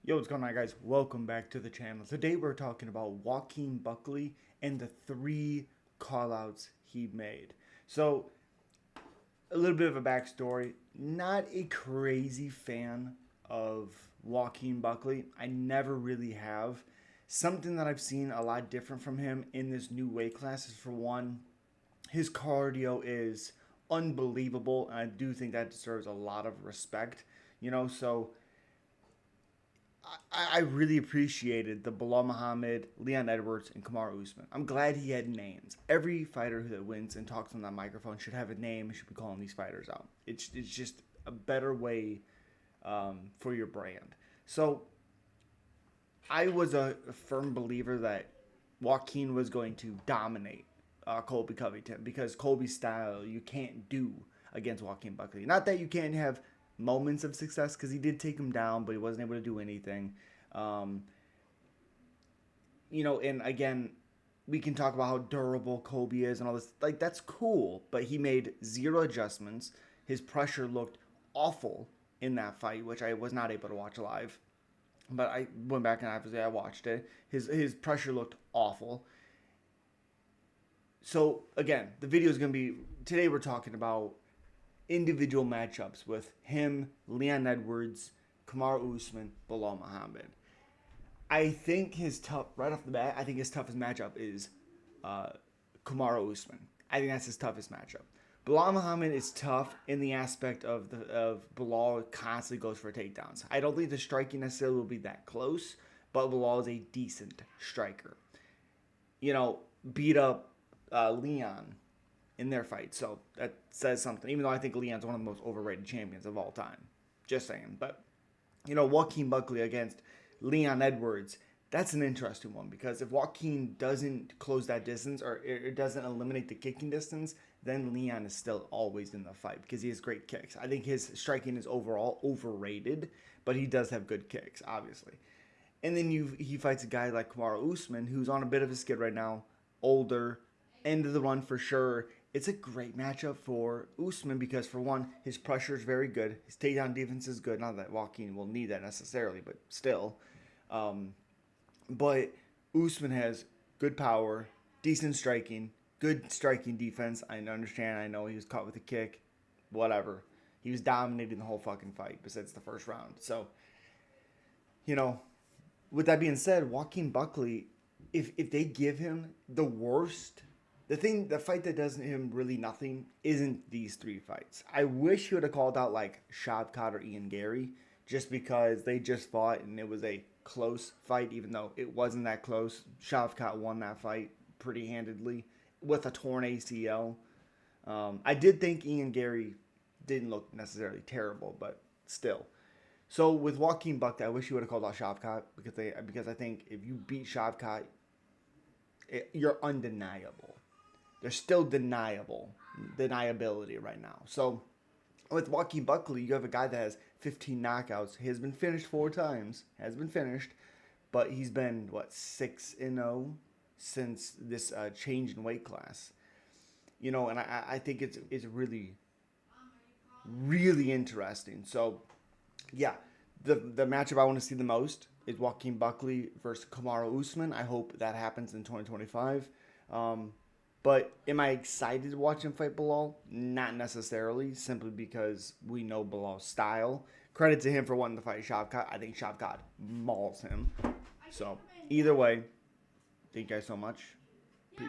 Yo, what's going on, guys? Welcome back to the channel. Today we're talking about Joaquin Buckley and the three callouts he made. So, a little bit of a backstory. Not a crazy fan of Joaquin Buckley. I never really have. Something that I've seen a lot different from him in this new weight class is, for one, his cardio is unbelievable, and I do think that deserves a lot of respect. So I really appreciated the Bilal Muhammad, Leon Edwards, and Kamaru Usman. I'm glad he had names. Every fighter that wins and talks on that microphone should have a name and should be calling these fighters out. It's just a better way for your brand. So I was a firm believer that Joaquin was going to dominate Colby Covington because Colby's style you can't do against Joaquin Buckley. Not that you can't have moments of success because he did take him down, but he wasn't able to do anything. Um, and again, we can talk about how durable Kobe is and all this. Like, that's cool, but he made zero adjustments. His pressure looked awful in that fight, which I was not able to watch live. But I went back and obviously I watched it. His pressure looked awful. So again, the video is going to be today. We're talking about individual matchups with him, Leon Edwards, Kamaru Usman, Bilal Muhammad. I think his tough right off the bat. I think his toughest matchup is uh, Kamaru Usman. I think that's his toughest matchup. Bilal Muhammad is tough in the aspect of Bilal constantly goes for takedowns. I don't think the striking necessarily will be that close, but Bilal is a decent striker. Beat up Leon in their fight, so that says something. Even though I think Leon's one of the most overrated champions of all time, just saying. But Joaquin Buckley against Leon Edwards, that's an interesting one because if Joaquin doesn't close that distance or it doesn't eliminate the kicking distance, then Leon is still always in the fight because he has great kicks. I think his striking is overall overrated, but he does have good kicks, obviously. And then he fights a guy like Kamaru Usman, who's on a bit of a skid right now, older, end of the run for sure. It's a great matchup for Usman because, for one, his pressure is very good. His takedown defense is good. Not that Joaquin will need that necessarily, but still. Um, but Usman has good power, decent striking, good striking defense. I understand. I know he was caught with a kick. Whatever. He was dominating the whole fucking fight besides the first round. So, you know, with that being said, Joaquin Buckley, if they give him the worst, the fight that does him really nothing isn't these three fights. I wish he would have called out like Shavkat or Ian Gary, just because they just fought and it was a close fight, even though it wasn't that close. Shavkat won that fight pretty handedly with a torn ACL. I did think Ian Gary didn't look necessarily terrible, but still. So with Joaquin Buckley, I wish he would have called out Shavkat because I think if you beat Shavkat, you're undeniable. There's still deniability right now. So with Joaquin Buckley, you have a guy that has 15 knockouts. He has been finished 4 times. Has been finished, but he's been 6-0 since this change in weight class. And I think it's really really interesting. So yeah, the matchup I want to see the most is Joaquin Buckley versus Kamaru Usman. I hope that happens in 2025. But am I excited to watch him fight Bilal? Not necessarily, simply because we know Bilal's style. Credit to him for wanting to fight Shavkat. I think Shavkat mauls him. So either way, thank you guys so much. Peace.